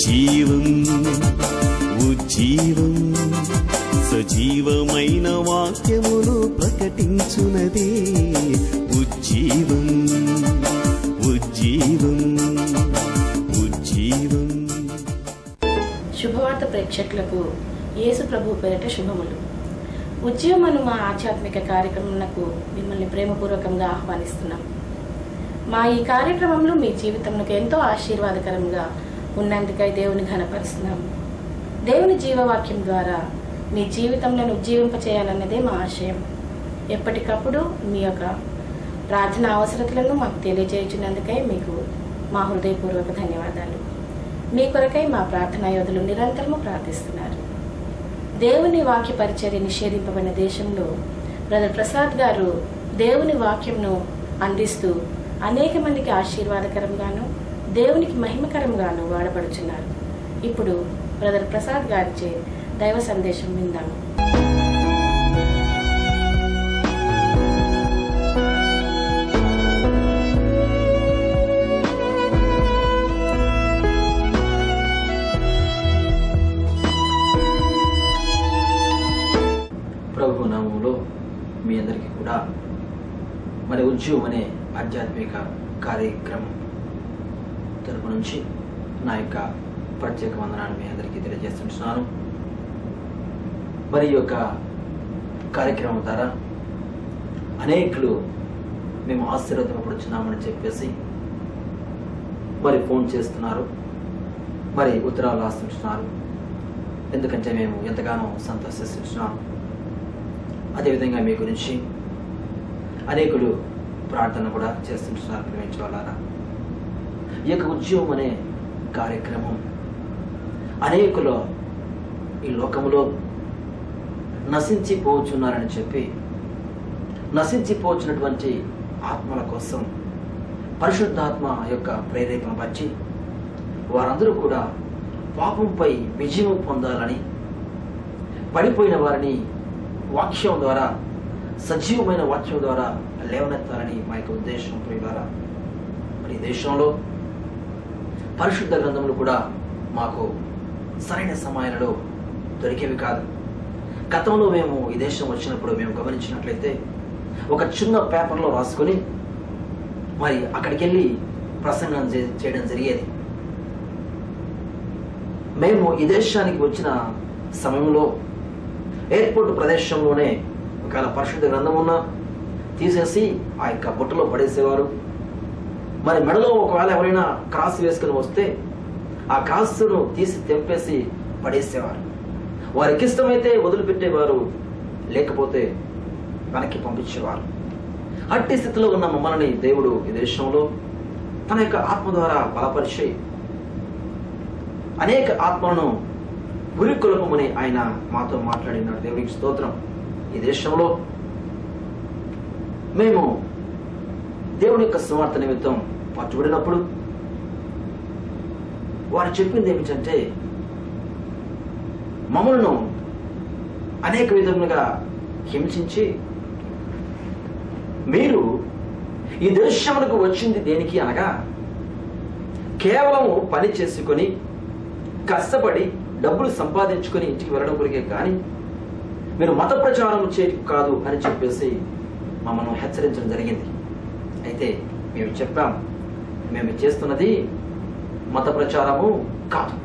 జీవం ఉజ్జీవం సజీవమైన వాక్యములు ప్రకటించునదే ఉజ్జీవం ఉజ్జీవం ఉజ్జీవం. శుభవార్త ప్రేక్షకులకు యేసు ప్రభు పేరిట శుభములు. ఉజ్జీవమను మా ఆధ్యాత్మిక కార్యక్రమంకు మిమ్మల్ని ప్రేమపూర్వకంగా ఆహ్వానిస్తున్నాం. మా ఈ కార్యక్రమంలో మీ జీవితంలో ఎంతో ఆశీర్వాదకరంగా ఉన్నందుకై దేవుని ఘనపరుస్తున్నాము. దేవుని జీవవాక్యం ద్వారా మీ జీవితంలో ఉజ్జీవింపచేయాలన్నదే మా ఆశయం. ఎప్పటికప్పుడు మీ యొక్క ప్రార్థన అవసరతలను మాకు తెలియజేయుచున్నందుకై మీకు మా హృదయపూర్వక ధన్యవాదాలు. మీ కొరకై మా ప్రార్థనా యోధులు నిరంతరము ప్రార్థిస్తున్నారు. దేవుని వాక్య పరిచర్య నిషేధింపబడిన దేశంలో బ్రదర్ ప్రసాద్ గారు దేవుని వాక్యంను అందిస్తూ అనేక మందికి ఆశీర్వాదకరంగాను దేవునికి మహిమకరంగాను వాడబడుచున్నారు. ఇప్పుడు బ్రదర్ ప్రసాద్ గారిచే దైవ సందేశం విందాము. ప్రభు నామములో మీ అందరికీ కూడా మరి ఉజ్జీవం అనే ఆధ్యాత్మిక కార్యక్రమం తరపు నుంచి నా యొక్క ప్రత్యేక వందనాన్ని మీ అందరికీ తెలియజేస్తున్నాను. మరి ఈ యొక్క కార్యక్రమం ద్వారా అనేకులు మేము ఆశీర్వదింపబడుచున్నామని చెప్పేసి మరి ఫోన్ చేస్తున్నారు, మరి ఉత్తరాలు రాస్తుంటున్నారు. ఎందుకంటే మేము ఎంతగానో సంతోషిస్తున్నాం. అదేవిధంగా మీ గురించి అనేకులు ప్రార్థన కూడా చేస్తుంటున్నారు. ప్రేమించేవాళ్ళారా, ఈ యొక్క ఉద్యోగం అనే కార్యక్రమం అనేకులు ఈ లోకంలో నశించిపోచున్నారని చెప్పి నశించిపోచున్నటువంటి ఆత్మల కోసం పరిశుద్ధాత్మ యొక్క ప్రేరేపణ బట్టి వారందరూ కూడా పాపంపై విజయం పొందాలని, పడిపోయిన వారిని వాక్యం ద్వారా, సజీవమైన వాక్యం ద్వారా లేవనెత్తాలని మా యొక్క ఉద్దేశం. ప్రియులారా, మరి దేశంలో పరిశుద్ధ గ్రంథములు కూడా మాకు సరైన సమయాలలో దొరికేవి కాదు. గతంలో మేము ఈ దేశం వచ్చినప్పుడు మేము గమనించినట్లయితే ఒక చిన్న పేపర్లో రాసుకొని మరి అక్కడికి వెళ్ళి ప్రసంగం చేయడం జరిగేది. మేము ఈ దేశానికి వచ్చిన సమయంలో ఎయిర్పోర్ట్ ప్రదేశంలోనే ఒకవేళ పరిశుద్ధ గ్రంథం ఉన్నా తీసేసి ఆ యొక్క బుట్టలో పడేసేవారు. మరి మెడలో ఒకవేళ ఎవరైనా క్రాస్ వేసుకుని వస్తే ఆ క్రాస్ను తీసి తెంపేసి పడేసేవారు. వారికి ఇష్టమైతే వదిలిపెట్టేవారు, లేకపోతే వెనక్కి పంపించేవారు. అట్టి స్థితిలో ఉన్న మమ్మల్ని దేవుడు ఈ దేశంలో తన యొక్క ఆత్మ ద్వారా బలపరిచి అనేక ఆత్మలను ఉరికొల్పమని ఆయన మాతో మాట్లాడినాడు. దేవునికి స్తోత్రం. ఈ దేశంలో మేము దేవుని యొక్క సువార్త నిమిత్తం పట్టుబడినప్పుడు వారు చెప్పింది ఏమిటంటే, మమ్మల్ని అనేక విధములుగా హింసించి మీరు ఈ దేశములకు వచ్చింది దేనికి అనగా కేవలము పని చేసుకొని కష్టపడి డబ్బులు సంపాదించుకొని ఇంటికి వెళ్ళడం కొరికే కానీ మీరు మత ప్రచారం చేయడం కాదు అని చెప్పేసి మమ్మల్ని హెచ్చరించడం జరిగింది. అయితే మేము చెప్పాం, మేము చేస్తున్నది మత ప్రచారము కాదు.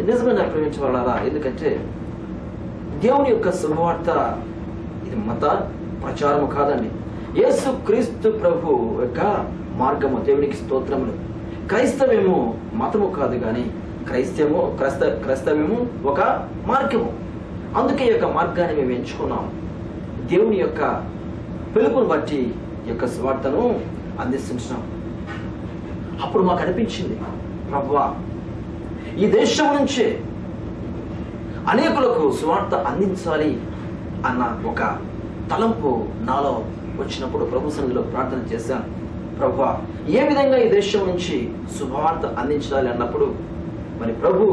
నిజమైన ప్రేమించవాళ్ళరా, ఎందుకంటే దేవుని యొక్క శుభవార్త ఇది మత ప్రచారము కాదండి. యేసు క్రీస్తు ప్రభు యొక్క మార్గము. దేవునికి స్తోత్రములు. క్రైస్తవ్యము మతము కాదు కానీ క్రైస్తవ్యము ఒక మార్గము. అందుకే ఈ యొక్క మార్గాన్ని మేము ఎంచుకున్నాం. దేవుని యొక్క పిలుపును బట్టి ఈ యొక్క సువార్తను అందిస్తున్నాం. అప్పుడు మాకు అనిపించింది, ప్రభువా, ఈ దేశం నుంచే అనేకులకు సువార్త అందించాలి అన్న ఒక తలంపు నాలో వచ్చినప్పుడు ప్రభు సన్నిధిలో ప్రార్థన చేశాను. ప్రభువా, ఏ విధంగా ఈ దేశం నుంచి శుభవార్త అందించాలి అన్నప్పుడు మరి ప్రభు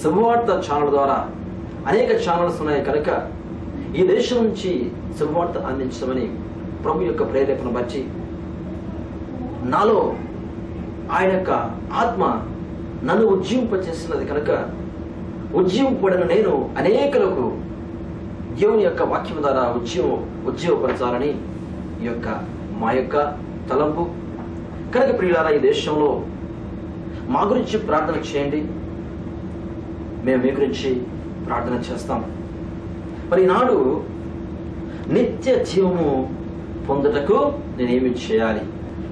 శుభవార్త ఛానల్ ద్వారా అనేక ఛానల్స్ ఉన్నాయి కనుక ఈ దేశం నుంచి శుభవార్త అందించమని ప్రభు యొక్క ప్రేరేపణ బట్టి నాలో ఆయన యొక్క ఆత్మ నన్ను ఉజ్జీవింపచేస్తున్నది కనుక ఉజ్జీవింపబడిన నేను అనేకులకు దేవుని యొక్క వాక్యం ద్వారా ఉజ్జీవపరచాలని మా యొక్క తలంపు కనుక ప్రియులారా, ఈ దేశంలో మా గురించి ప్రార్థన చేయండి, మేము మీ గురించి ప్రార్థన చేస్తాం. మరి ఈనాడు నిత్య జీవము పొందుటకు నేనేమి చేయాలి?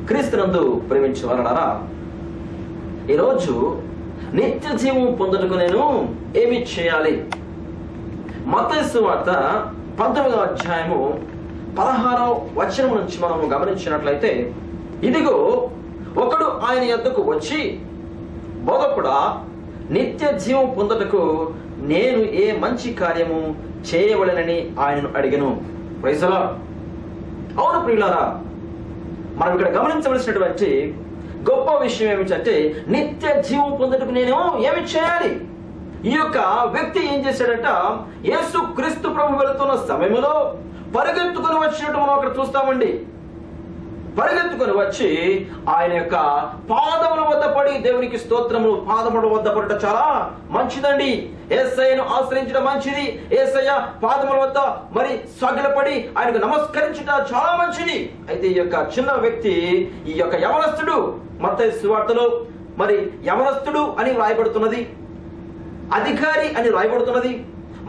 క్రీస్తునందు ప్రేమించే వారలారా, ఈరోజు నిత్య జీవము పొందుటకు నేను ఏమి చేయాలి? మత్తయి సువార్త 19వ అధ్యాయము 16వ వచనం నుంచి మనము గమనించినట్లయితే, ఇదిగో ఒకడు ఆయన యొద్దకు వచ్చి, బోధకుడా, నిత్య జీవం పొందుటకు నేను ఏ మంచి కార్యము చేయవలెనని ఆయనను అడిగెను. Praise the lord. అవును ప్రియులారా, మనం ఇక్కడ గమనించవలసినటువంటి గొప్ప విషయం ఏమిటంటే, నిత్య జీవం పొందుటకు నేను ఏమి చేయాలి? ఈ యొక్క వ్యక్తి ఏం చేశాడంట, యేసు క్రీస్తు ప్రభు వెళుతున్న సమయంలో పరిగెత్తుకుని వచ్చినట్టు మనం అక్కడ చూస్తామండి. పరిగెత్తుకొని వచ్చి ఆయన యొక్క పాదముల వద్ద పడి, దేవునికి స్తోత్రము, పాదముల వద్ద పడట చాలా మంచిదండి. యేసయ్యను ఆశ్రయించడం మంచిది. యేసయ్య పాదముల వద్ద మరి సగలపడి ఆయనకు నమస్కరించుట చాలా మంచిది. అయితే ఈ యొక్క చిన్న వ్యక్తి, ఈ యొక్క యవనస్తుడు, మత్తయి సువార్తలో మరి యవనస్తుడు అని రాయబడుతున్నది, అధికారి అని రాయబడుతున్నది.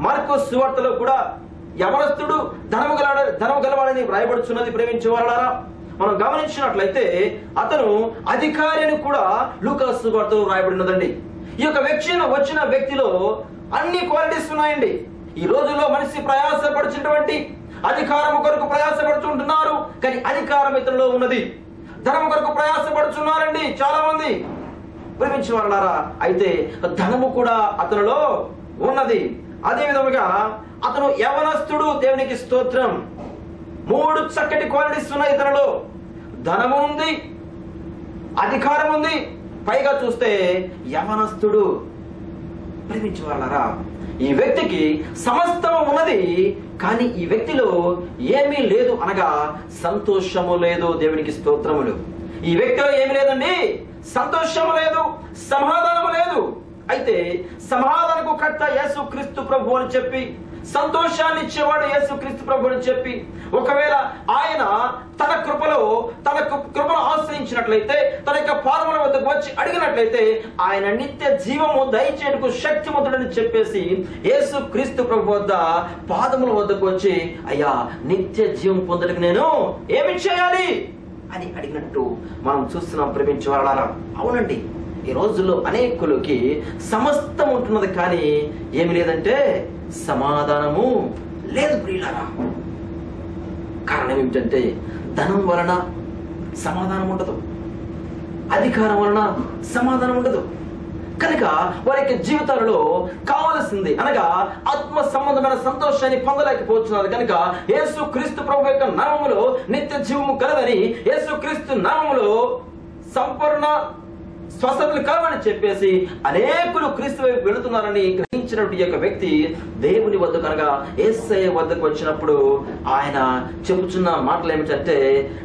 మార్కు సువార్తలో కూడా యవనస్తుడు ధనము గలవాడని రాయబడుతున్నది. ప్రేమించే వారలారా, మనం గమనించినట్లయితే అతను అధికారి అని కూడా లూకా సువార్తలో రాయబడినదండి. ఈ యొక్క వచ్చిన వ్యక్తిలో అన్ని క్వాలిటీస్ ఉన్నాయండి. ఈ రోజుల్లో మనిషి ప్రయాసపడుచున్నటువంటి అధికారం కొరకు ప్రయాసపడుతుంటున్నారు, కానీ అధికారం ఇతనిలో ఉన్నది. ధనము కొరకు ప్రయాసపడుచున్నారండి చాలా మంది, ప్రేమించే వారలారా. అయితే ధనము కూడా అతనిలో ఉన్నది. అదే విధముగా అతను యవనస్తుడు, దేవునికి స్తోత్రం. 3 చక్కటి క్వాలిటీస్ ఉన్నాయి ఇతనిలో. ధనము ఉంది, అధికారం ఉంది, పైగా చూస్తే యవనస్తుడు. ప్రేమించే వారలారా, ఈ వ్యక్తికి సమస్తము ఉన్నది, కానీ ఈ వ్యక్తిలో ఏమీ లేదు అనగా సంతోషము లేదు. దేవునికి స్తోత్రములు. ఈ వ్యక్తిలో ఏమి లేదండి, సంతోషము లేదు, సమాధానము లేదు. అయితే సమాధానకు కర్త యేసు క్రీస్తు ప్రభు అని చెప్పి, సంతోషాన్ని ఇచ్చేవాడు యేసు క్రీస్తు ప్రభు అని చెప్పి, ఒకవేళ ఆయన తన కృపను ఆశ్రయించినట్లయితే, తన యొక్క పాదముల వద్దకు వచ్చి అడిగినట్లయితే ఆయన నిత్య జీవము దయచేయటకు శక్తిమంతుడని చెప్పేసి యేసు క్రీస్తు ప్రభు వద్ద పాదముల వద్దకు వచ్చి, అయ్యా నిత్య జీవం పొందడానికి నేను ఏమి చేయాలి అని అడిగినట్టు మనం చూస్తున్నాం. ప్రేమించే వారలారా, అవునండి, ఈ రోజుల్లో అనేకులకి సమస్తం ఉంటున్నది, కానీ ఏమి లేదంటే సమాధానము లేదు ప్రియులారా. కారణం ఏమిటంటే, ధనం వలన సమాధానం ఉండదు, అధికారం వలన సమాధానం ఉండదు. కనుక వారి యొక్క జీవితాలలో కావలసింది అనగా ఆత్మ సంబంధమైన సంతోషాన్ని పొందలేకపోతున్నారు. కనుక యేసు క్రీస్తు ప్రభు యొక్క నామములో నిత్య జీవము కలదని, యేసు క్రీస్తు నామములో సంపూర్ణ స్వస్థతలు కలవని చెప్పేసి అనేకులు క్రీస్తు వైపు వెళుతున్నారని గ్రహించినటువంటి యొక్క వ్యక్తి దేవుని వద్దకు అనగా యేసయ్య వద్దకు వచ్చినప్పుడు ఆయన చెబుతున్న మాటలు ఏమిటంటే,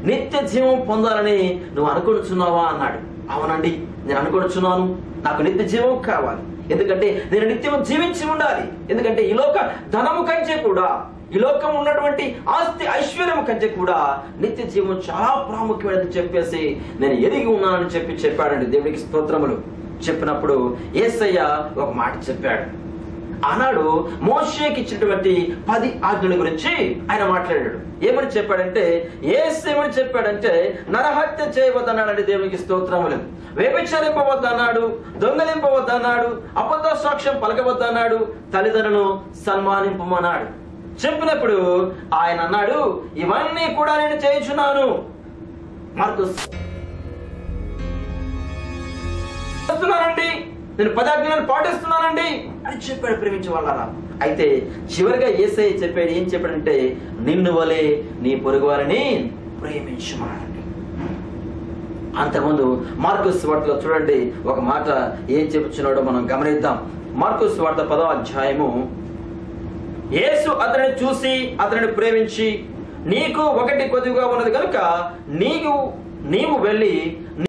నిత్య జీవం పొందాలని నువ్వు అనుకుంటున్నావా అన్నాడు. అవునండి, నేను అనుకుంటున్నాను, నాకు నిత్య జీవం కావాలి. ఎందుకంటే నేను నిత్యం జీవించి ఉండాలి. ఎందుకంటే ఈ లోక ధనము కంటే కూడా, ఈ లోకం ఉన్నటువంటి ఆస్తి ఐశ్వర్యం కంటే కూడా నిత్య జీవం చాలా ప్రాముఖ్యమైనది చెప్పేసి నేను ఎరిగి ఉన్నానని చెప్పాడండి. దేవునికి స్తోత్రములు. చెప్పినప్పుడు యేసయ్య ఒక మాట చెప్పాడు. ఆనాడు మోషేకి ఇచ్చినటువంటి 10 ఆజ్ఞల గురించి ఆయన మాట్లాడాడు. ఏమని చెప్పాడంటే, ఏమని చెప్పాడంటే, నరహత్య చేయవద్దన్నాడండి. దేవునికి స్తోత్రములు. వ్యభిచరింపవద్దన్నాడు, దొంగలింపవద్దన్నాడు, అబద్ధ సాక్ష్యం పలకవద్దన్నాడు, తల్లిదండ్రులను సన్మానింపమన్నాడు. చెప్పినప్పుడు ఆయన అన్నాడు, ఇవన్నీ కూడా నేను చేయించున్నాను. మార్కు నేను 10 ఆజ్ఞలను పాటిస్తున్నానండి అని చెప్పాడు. ప్రేమించే వాళ్ళారా, అయితే చివరిగా యేసయ్య చెప్పాడు. ఏం చెప్పాడంటే, నిన్ను వలె నీ పొరుగు వారిని ప్రేమించుమన్నాడు. అంతకుముందు మార్కు సువార్తలో చూడండి ఒక మాట ఏం చెబుతున్నాడో మనం గమనిద్దాం. మార్కు సువార్త 10వ అధ్యాయము, యేసు అతనిని చూసి అతనిని ప్రేమించి, నీకు ఒకటి కొద్దిగా ఉన్నది కనుక నీవు వెళ్ళి